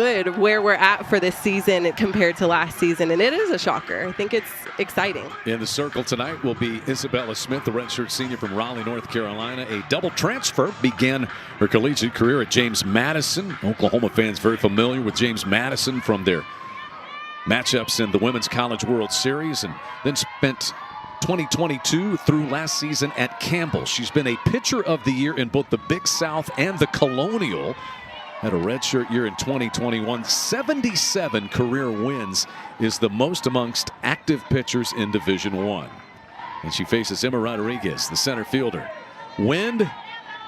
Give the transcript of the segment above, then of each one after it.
Good where we're at for this season compared to last season, and it is a shocker. I think it's exciting. In the circle tonight will be Isabella Smith, the redshirt senior from Raleigh, North Carolina. A double transfer, began her collegiate career at James Madison. Oklahoma fans very familiar with James Madison from their matchups in the Women's College World Series, and then spent 2022 through last season at Campbell. She's been a pitcher of the year in both the Big South and the Colonial. Had a redshirt year in 2021. 77 career wins is the most amongst active pitchers in Division I. And she faces Emma Rodriguez, the center fielder. Wind,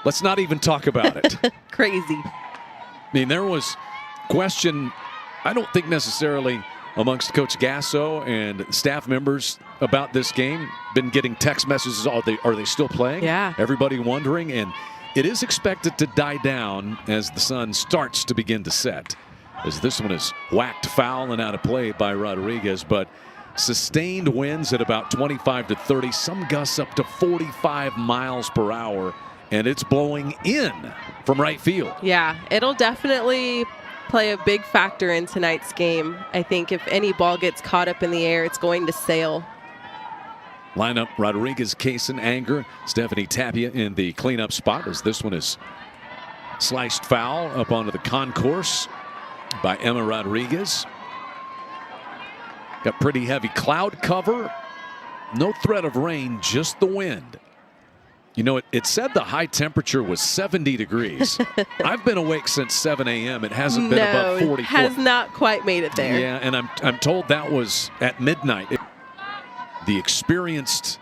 let's not even talk about it. Crazy. I mean, there was question, I don't think necessarily amongst Coach Gasso and staff members about this game. Been getting text messages, are they still playing? Yeah. Everybody wondering, and it is expected to die down as the sun starts to begin to set. As this one is whacked foul and out of play by Rodriguez, but sustained winds at about 25 to 30, some gusts up to 45 miles per hour, and it's blowing in from right field. Yeah, it'll definitely play a big factor in tonight's game. I think if any ball gets caught up in the air, it's going to sail. Lineup: Rodriguez, Kaysen, Anger, Stephanie Tapia in the cleanup spot, as this one is sliced foul up onto the concourse by Emma Rodriguez. Got pretty heavy cloud cover. No threat of rain, just the wind. You know, it said the high temperature was 70 degrees. I've been awake since 7 a.m. It hasn't been above 44. No, has not quite made it there. Yeah, and I'm told that was at midnight. The experienced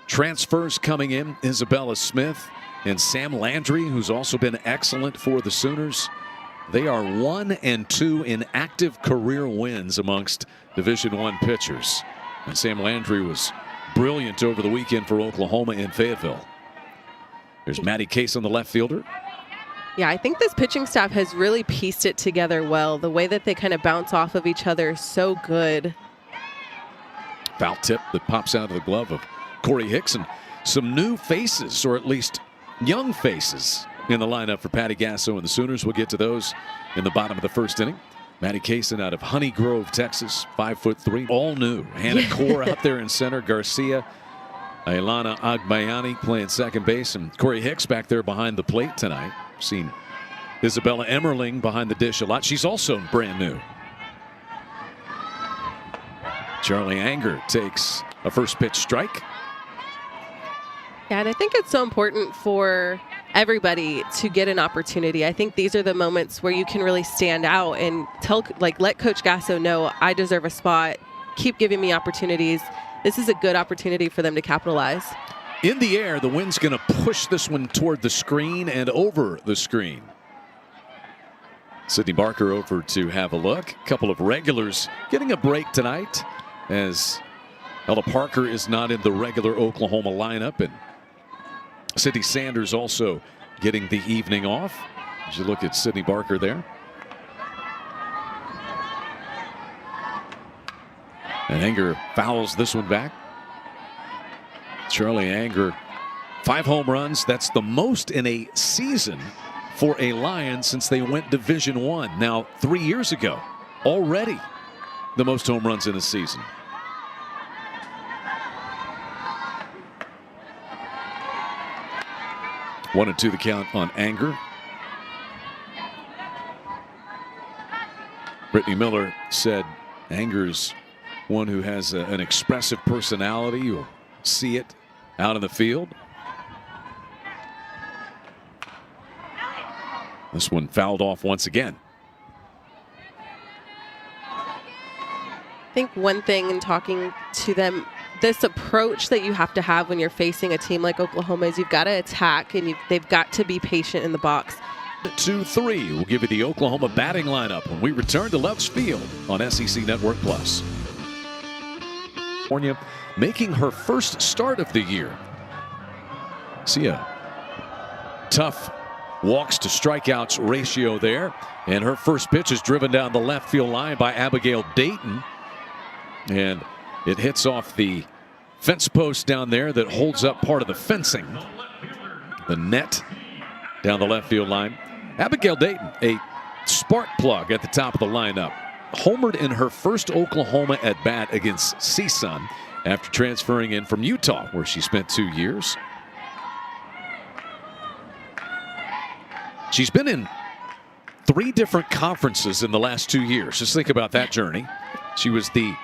transfers coming in, Isabella Smith and Sam Landry, who's also been excellent for the Sooners. They are 1 and 2 in active career wins amongst Division I pitchers. And Sam Landry was brilliant over the weekend for Oklahoma in Fayetteville. There's Maddie Case on the left fielder. Yeah, I think this pitching staff has really pieced it together well. The way that they kind of bounce off of each other is so good. Foul tip that pops out of the glove of Corey Hicks, and some new faces, or at least young faces, in the lineup for Patty Gasso and the Sooners. We'll get to those in the bottom of the first inning. Maddie Kaysen out of Honey Grove, Texas, 5'3", all new. Hannah Core out there in center. Garcia, Ailana Agbayani playing second base, and Corey Hicks back there behind the plate tonight. Seen Isabella Emmerling behind the dish a lot. She's also brand new. Charlie Anger takes a first pitch strike. Yeah, and I think it's so important for everybody to get an opportunity. I think these are the moments where you can really stand out and let Coach Gasso know, I deserve a spot. Keep giving me opportunities. This is a good opportunity for them to capitalize. In the air, the wind's going to push this one toward the screen and over the screen. Sydney Barker over to have a look. A couple of regulars getting a break tonight, as Ella Parker is not in the regular Oklahoma lineup, and Sydney Sanders also getting the evening off. As you look at Sydney Barker there. And Anger fouls this one back. Charlie Anger, 5 home runs. That's the most in a season for a Lion since they went Division I. Now, 3 years ago, already the most home runs in a season. One and two the count on Anger. Brittany Miller said Anger's one who has an expressive personality. You'll see it out in the field. This one fouled off once again. I think one thing in talking to them, this approach that you have to have when you're facing a team like Oklahoma is you've got to attack, and they've got to be patient in the box. 2-3. We'll give you the Oklahoma batting lineup when we return to Love's Field on SEC Network Plus. California making her first start of the year. See a tough walks to strikeouts ratio there, and her first pitch is driven down the left field line by Abigail Dayton, and it hits off the fence post down there that holds up part of the fencing. The net down the left field line. Abigail Dayton, a spark plug at the top of the lineup. Homered in her first Oklahoma at bat against CSUN after transferring in from Utah, where she spent 2 years. She's been in 3 different conferences in the last 2 years. Just think about that journey. She was the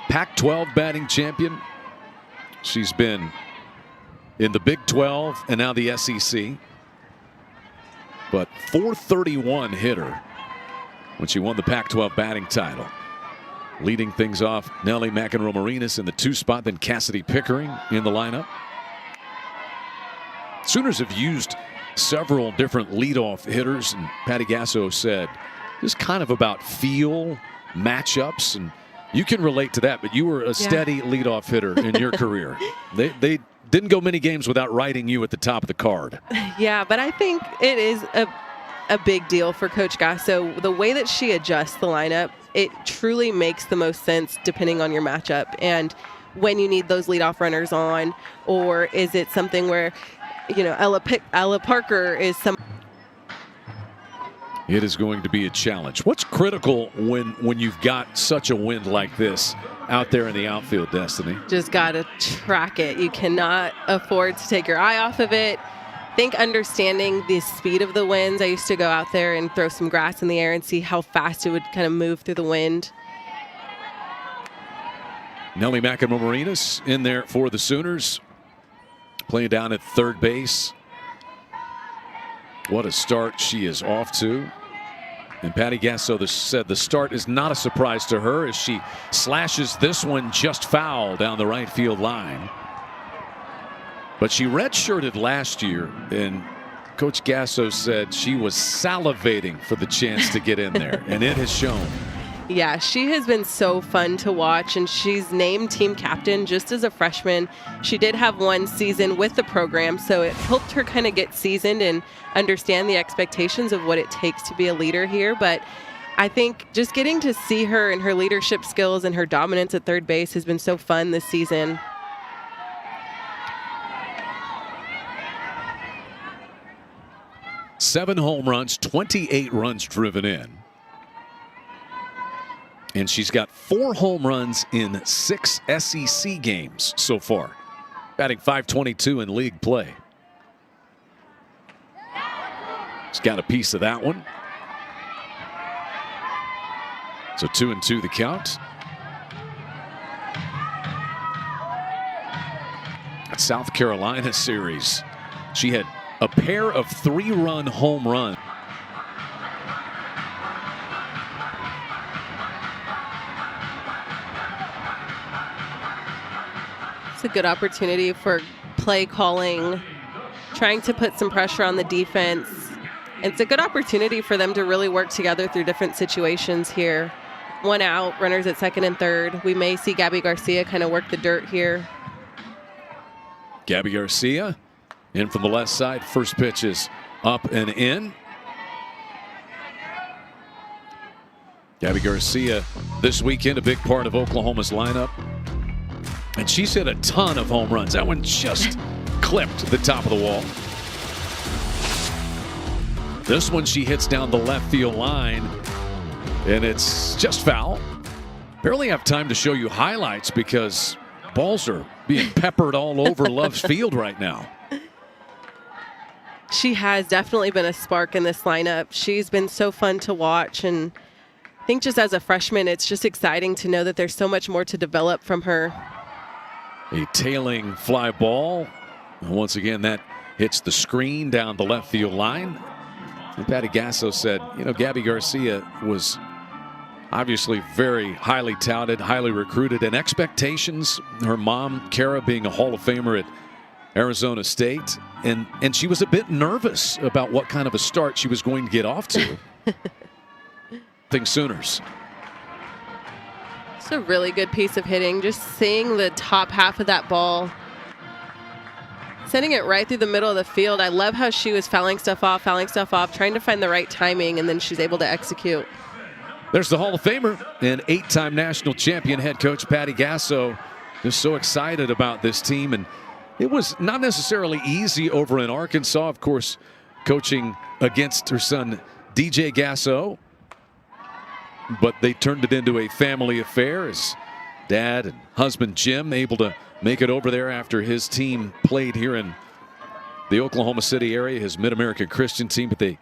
Pac-12 batting champion. She's been in the Big 12 and now the SEC. But .431 hitter when she won the Pac-12 batting title. Leading things off, Nelly McEnroe-Marinas in the 2 spot, then Cassidy Pickering in the lineup. Sooners have used several different leadoff hitters, and Patty Gasso said just kind of about feel, matchups, and you can relate to that, but you were a steady leadoff hitter in your career. They didn't go many games without writing you at the top of the card. Yeah, but I think it is a big deal for Coach Gasso. The way that she adjusts the lineup, it truly makes the most sense depending on your matchup and when you need those leadoff runners on, or is it something where, you know, Ella Parker is some. It is going to be a challenge. What's critical when you've got such a wind like this out there in the outfield, Destiny? Just got to track it. You cannot afford to take your eye off of it. I think understanding the speed of the winds. I used to go out there and throw some grass in the air and see how fast it would kind of move through the wind. Nelly McEnroe-Marinas in there for the Sooners, playing down at third base. What a start she is off to. And Patty Gasso said the start is not a surprise to her as she slashes this one just foul down the right field line. But she redshirted last year, and Coach Gasso said she was salivating for the chance to get in there, and it has shown. Yeah, she has been so fun to watch, and she's named team captain just as a freshman. She did have 1 season with the program, so it helped her kind of get seasoned and understand the expectations of what it takes to be a leader here. But I think just getting to see her and her leadership skills and her dominance at third base has been so fun this season. Seven home runs, 28 runs driven in. And she's got 4 home runs in 6 SEC games so far. Batting .522 in league play. She's got a piece of that one. So 2-2 the count. At South Carolina series, she had a pair of 3-run home runs. It's a good opportunity for play calling, trying to put some pressure on the defense. It's a good opportunity for them to really work together through different situations here. 1 out, runners at second and third. We may see Gabby Garcia kind of work the dirt here. Gabby Garcia in from the left side. First pitch is up and in. Gabby Garcia this weekend, a big part of Oklahoma's lineup. And she's hit a ton of home runs. That one just clipped the top of the wall. This one she hits down the left field line, and it's just foul. Barely have time to show you highlights because balls are being peppered all over Love's Field right now. She has definitely been a spark in this lineup. She's been so fun to watch, and I think just as a freshman, it's just exciting to know that there's so much more to develop from her. A tailing fly ball. And once again, that hits the screen down the left field line. And Patty Gasso said, you know, Gabby Garcia was obviously very highly touted, highly recruited, and expectations, her mom, Kara, being a Hall of Famer at Arizona State, and she was a bit nervous about what kind of a start she was going to get off to. Think Sooners. It's a really good piece of hitting. Just seeing the top half of that ball, sending it right through the middle of the field. I love how she was fouling stuff off, trying to find the right timing, and then she's able to execute. There's the Hall of Famer and 8-time national champion head coach Patty Gasso. Just so excited about this team, and it was not necessarily easy over in Arkansas, of course, coaching against her son DJ Gasso, but they turned it into a family affair as dad and husband Jim able to make it over there after his team played here in the Oklahoma City area, his Mid-American Christian team, but they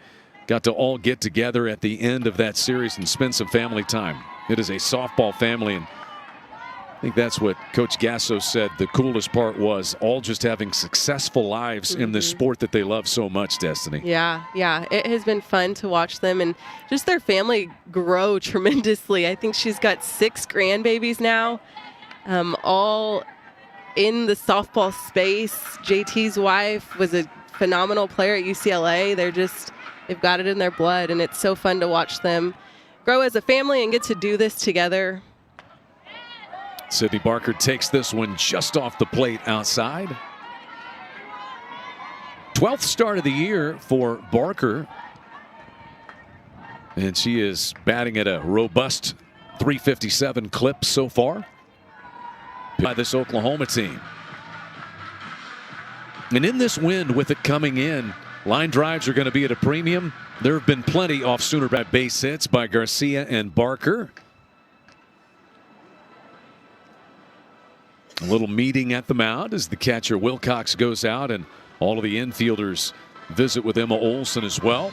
got to all get together at the end of that series and spend some family time. It is a softball family, and I think that's what Coach Gasso said the coolest part was, all just having successful lives in this sport that they love so much, Destiny. Yeah, it has been fun to watch them and just their family grow tremendously. I think she's got 6 grandbabies now, all in the softball space. JT's wife was a phenomenal player at UCLA. They've got it in their blood, and it's so fun to watch them grow as a family and get to do this together. Sydney Barker takes this one just off the plate outside. 12th start of the year for Barker. And she is batting at a robust .357 clip so far by this Oklahoma team. And in this wind with it coming in, line drives are going to be at a premium. There have been plenty off Sooner bat base hits by Garcia and Barker. A little meeting at the mound as the catcher Wilcox goes out, and all of the infielders visit with Emma Olson as well.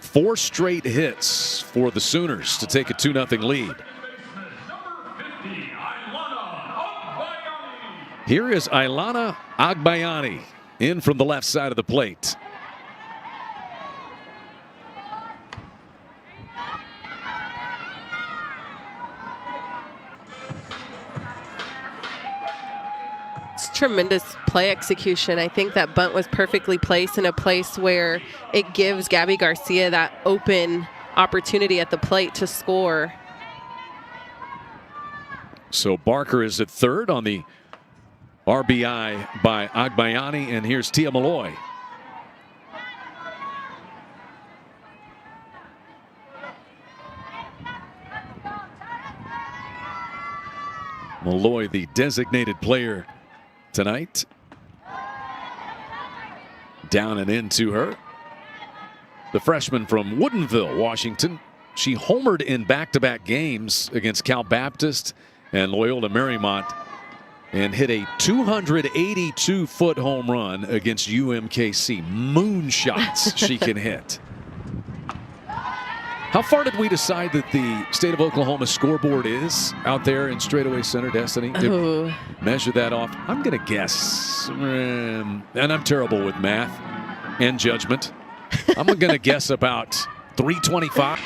4 straight hits for the Sooners to take a 2-0 lead. Here is Ailana Agbayani in from the left side of the plate. It's tremendous play execution. I think that bunt was perfectly placed in a place where it gives Gabby Garcia that open opportunity at the plate to score. So Barker is at third on the RBI by Agbayani, and here's Tia Malloy. Malloy, the designated player tonight. Down and into her. The freshman from Woodinville, Washington. She homered in back-to-back games against Cal Baptist and Loyola Marymount and hit a 282-foot home run against UMKC. Moonshots she can hit. How far did we decide that the State of Oklahoma scoreboard is out there in straightaway center, Destiny? To measure that off, I'm going to guess, and I'm terrible with math and judgment, I'm going to guess about 325.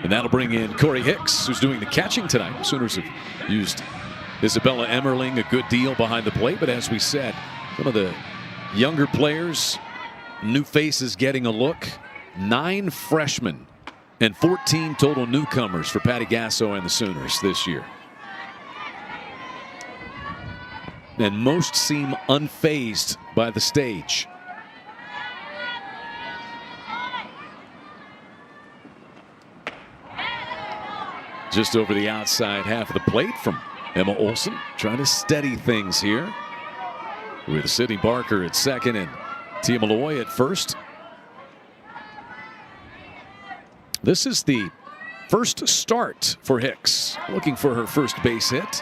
And that'll bring in Corey Hicks, who's doing the catching tonight. Sooners have used Isabella Emmerling a good deal behind the plate, but as we said, some of the younger players, new faces getting a look. 9 freshmen and 14 total newcomers for Patty Gasso and the Sooners this year. And most seem unfazed by the stage. Just over the outside half of the plate from Emma Olson, trying to steady things here with Sydney Barker at second and Tia Malloy at first. This is the first start for Hicks, looking for her first base hit.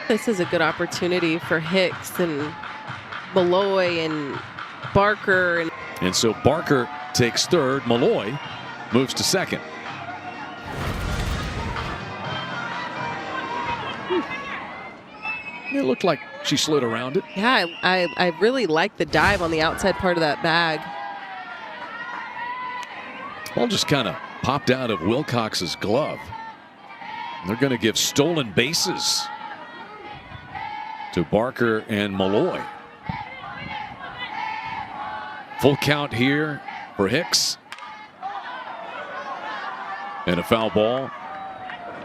This is a good opportunity for Hicks and Malloy and Barker. And so Barker takes third. Malloy moves to second. It looked like she slid around it. Yeah, I really like the dive on the outside part of that bag. Ball just kind of popped out of Wilcox's glove. They're going to give stolen bases to Barker and Malloy. Full count here for Hicks. And a foul ball.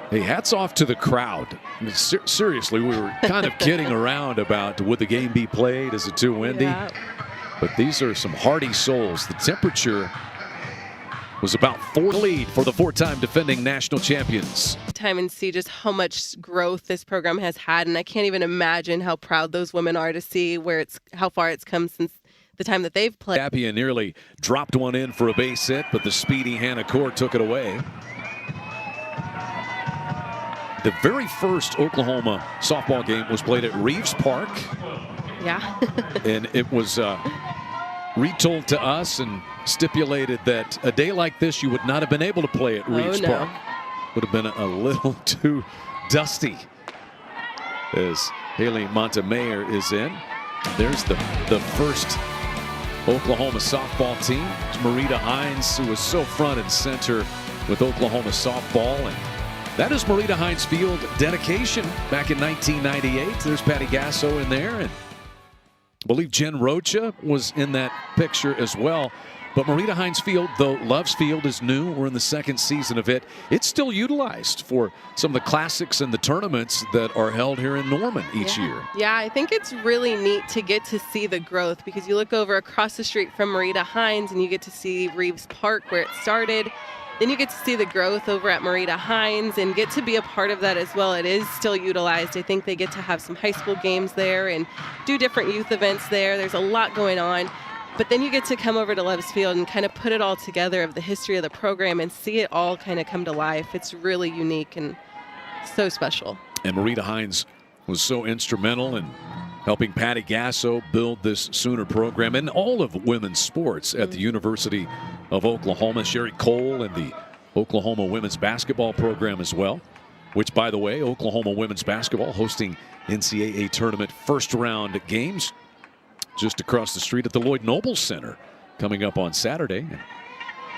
Hey, hats off to the crowd. I mean, seriously, we were kind of kidding around about would the game be played? Is it too windy? Yeah. But these are some hardy souls. The temperature was about 4 lead for the 4-time defending national champions. Time and see just how much growth this program has had, and I can't even imagine how proud those women are to see how far it's come since the time that they've played. Appia nearly dropped one in for a base hit, but the speedy Hannah Core took it away. The very first Oklahoma softball game was played at Reeves Park. Yeah. And it was retold to us and stipulated that a day like this you would not have been able to play at Reeves Park. Would have been a little too dusty. As Haley Montemayor is in. There's the first Oklahoma softball team. It's Marita Hines, who was so front and center with Oklahoma softball. And that is Marita Hines Field dedication back in 1998. There's Patty Gasso in there. And I believe Jen Rocha was in that picture as well. But Marita Hines Field, though Loves Field is new, we're in the 2nd season of it, it's still utilized for some of the classics and the tournaments that are held here in Norman each year. Yeah, I think it's really neat to get to see the growth, because you look over across the street from Marita Hines and you get to see Reeves Park where it started. Then you get to see the growth over at Marita Hines and get to be a part of that as well. It is still utilized. I think they get to have some high school games there and do different youth events there. There's a lot going on. But then you get to come over to Loves Field and kind of put it all together of the history of the program and see it all kind of come to life. It's really unique and so special. And Marita Hines was so instrumental in helping Patty Gasso build this Sooner program and all of women's sports at the University of Oklahoma. Sherry Cole and the Oklahoma women's basketball program as well, which, by the way, Oklahoma women's basketball hosting NCAA tournament first round games just across the street at the Lloyd Noble Center coming up on Saturday. And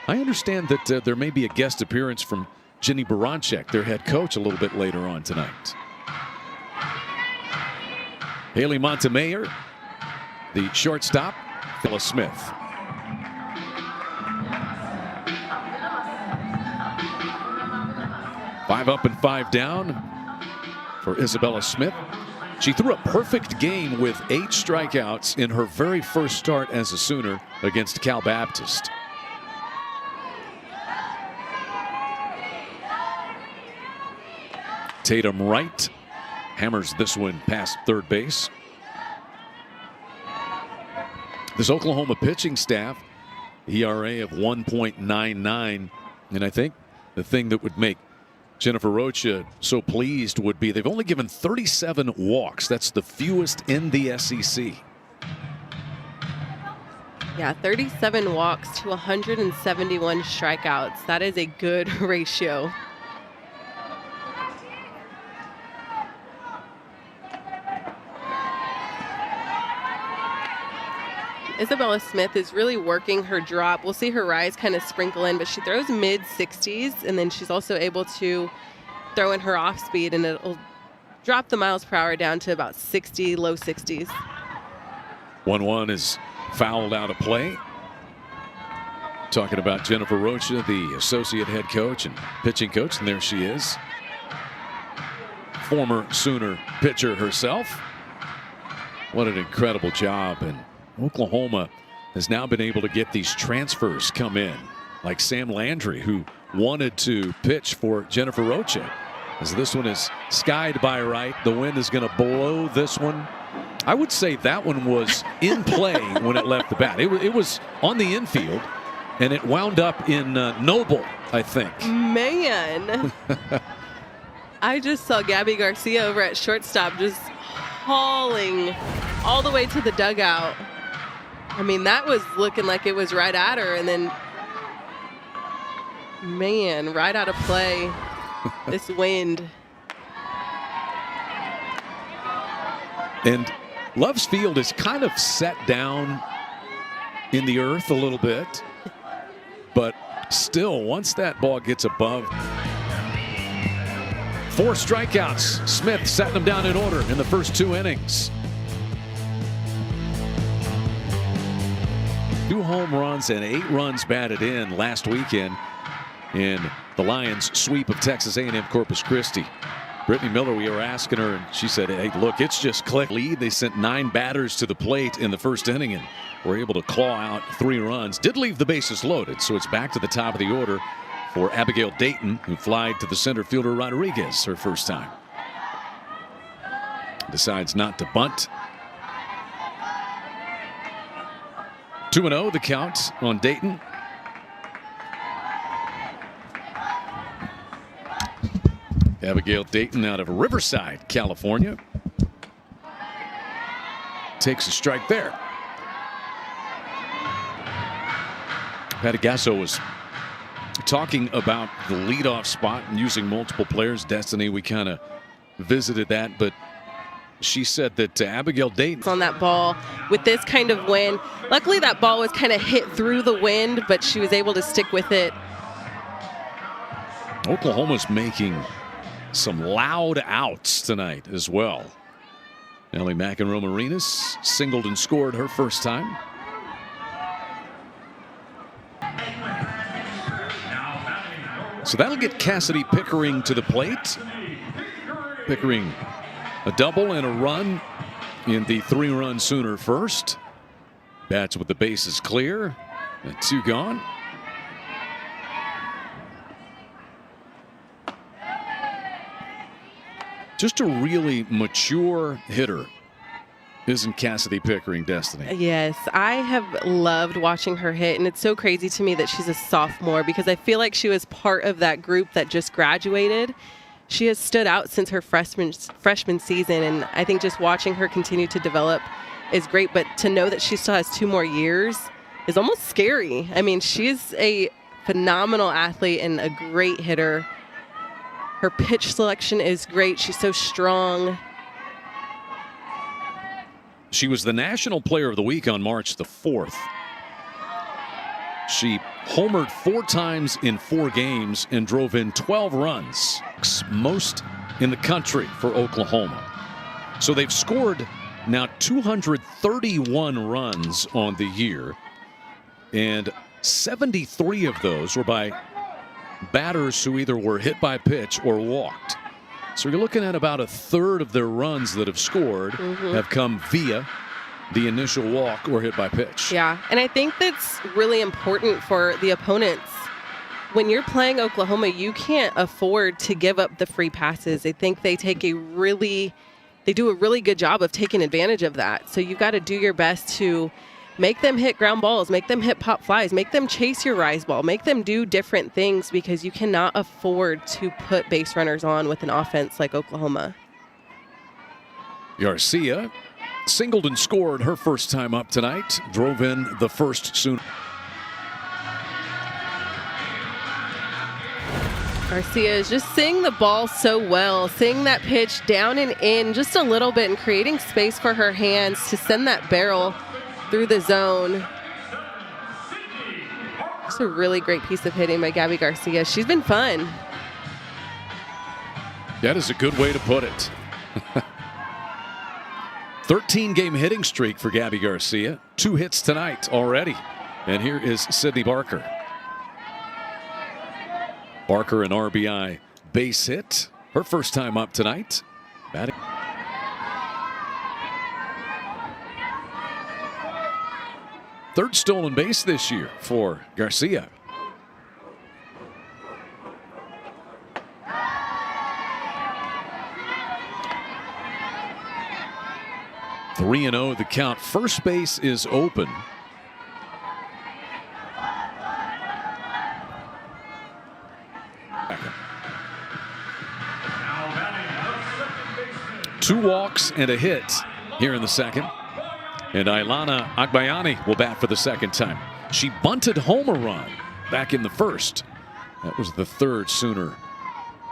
I understand that there may be a guest appearance from Jenny Baranchek, their head coach, a little bit later on tonight. Haley Montemayor, the shortstop, Phyllis Smith. Five up and 5 down for Isabella Smith. She threw a perfect game with 8 strikeouts in her very first start as a Sooner against Cal Baptist. Tatum Wright hammers this one past third base. This Oklahoma pitching staff, ERA of 1.99, and I think the thing that would make Jennifer Rocha so pleased would be they've only given 37 walks. That's the fewest in the SEC. Yeah, 37 walks to 171 strikeouts. That is a good ratio. Isabella Smith is really working her drop. We'll see her rise kind of sprinkle in, but she throws mid-60s, and then she's also able to throw in her off-speed, and it'll drop the miles per hour down to about 60, low 60s. 1-1 is fouled out of play. Talking about Jennifer Rocha, the associate head coach and pitching coach, and there she is. Former Sooner pitcher herself. What an incredible job. And Oklahoma has now been able to get these transfers come in, like Sam Landry, who wanted to pitch for Jennifer Rocha. As this one is skied by right, the wind is going to blow this one. I would say that one was in play when it left the bat. It was on the infield, and it wound up in Noble, I think. Man. I just saw Gabby Garcia over at shortstop just hauling all the way to the dugout. I mean, that was looking like it was right at her, and then, man, right out of play. This wind. And Loves Field is kind of set down in the earth a little bit, but still, once that ball gets above, 4 strikeouts. Smith setting them down in order in the first 2 innings. 2 home runs and 8 runs batted in last weekend in the Lions' sweep of Texas A&M Corpus Christi. Brittany Miller, we were asking her, and she said, hey, look, it's just click lead. They sent 9 batters to the plate in the first inning and were able to claw out 3 runs. Did leave the bases loaded, so it's back to the top of the order for Abigail Dayton, who flied to the center fielder Rodriguez her first time. Decides not to bunt. 2-0 the count on Dayton. Abigail Dayton out of Riverside, California. Takes a strike there. Patty Gasso was talking about the leadoff spot and using multiple players. Destiny, we kind of visited that, but she said that Abigail Dayton on that ball with this kind of wind. Luckily, that ball was kind of hit through the wind, but she was able to stick with it. Oklahoma's making some loud outs tonight as well. Ellie McEnroe-Marinas singled and scored her first time. So that'll get Cassidy Pickering to the plate. Pickering a double and a run in the 3-run Sooner first. Bats with the bases clear. And 2 gone. Just a really mature hitter, isn't Cassidy Pickering, Destiny? Yes, I have loved watching her hit, and it's so crazy to me that she's a sophomore because I feel like she was part of that group that just graduated. She has stood out since her freshman season, and I think just watching her continue to develop is great, but to know that she still has 2 more years is almost scary. I mean, she's a phenomenal athlete and a great hitter. Her pitch selection is great. She's so strong. She was the National Player of the Week on March the 4th. She homered 4 times in 4 games and drove in 12 runs, most in the country for Oklahoma. So they've scored now 231 runs on the year, and 73 of those were by batters who either were hit by pitch or walked. So you're looking at about a third of their runs that have scored have come via the initial walk or hit by pitch. Yeah, and I think that's really important for the opponents. When you're playing Oklahoma, you can't afford to give up the free passes. I think they do a really good job of taking advantage of that. So you've got to do your best to make them hit ground balls, make them hit pop flies, make them chase your rise ball, make them do different things because you cannot afford to put base runners on with an offense like Oklahoma. Garcia singled and scored her first time up tonight, drove in the first Sooner. Garcia is just seeing the ball so well, seeing that pitch down and in just a little bit and creating space for her hands to send that barrel through the zone. It's a really great piece of hitting by Gabby Garcia. She's been fun. That is a good way to put it. 13-game hitting streak for Gabby Garcia. 2 hits tonight already. And here is Sydney Barker. Barker, an RBI base hit. Her first time up tonight. Batting. Third stolen base this year for Garcia. Three and 0 the count. First base is open. Two walks and a hit here in the second. And Ailana Agbayani will bat for the second time. She bunted home a run back in the first. That was the third Sooner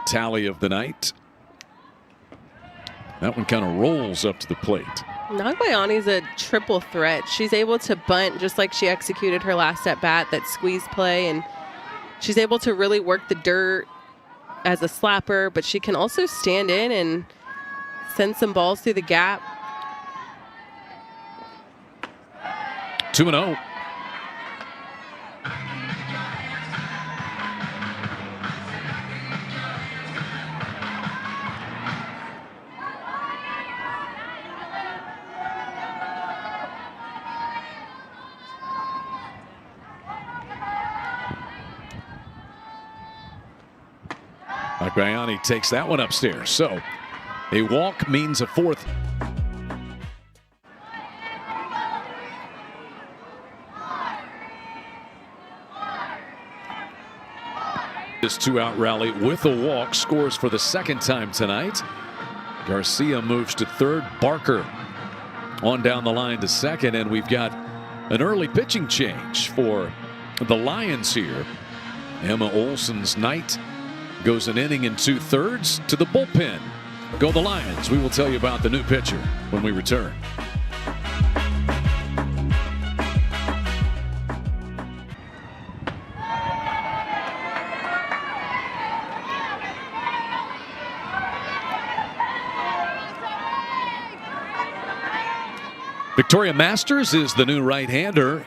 tally of the night. That one kind of rolls up to the plate. Agbayani's a triple threat. She's able to bunt just like she executed her last at bat, that squeeze play, and she's able to really work the dirt as a slapper, but she can also stand in and send some balls through the gap. 2-0. Aguayani takes that one upstairs. So a walk means a fourth. This two-out rally with a walk scores for the second time tonight. Garcia moves to third. Barker on down the line to second, and we've got an early pitching change for the Lions here. Emma Olson's night goes an inning and 2/3 to the bullpen. Go the Lions. We will tell you about the new pitcher when we return. Victoria Masters is the new right-hander,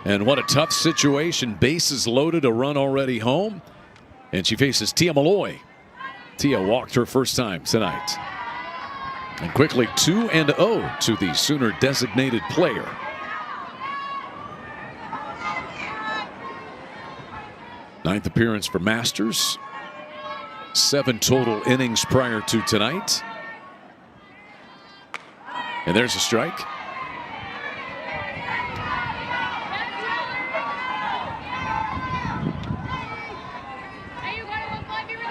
and what a tough situation. Bases loaded, a run already home, and she faces Tia Malloy. Tia walked her first time tonight. And quickly 2-0 to the Sooner designated player. Ninth appearance for Masters. 7 total innings prior to tonight. And there's a strike.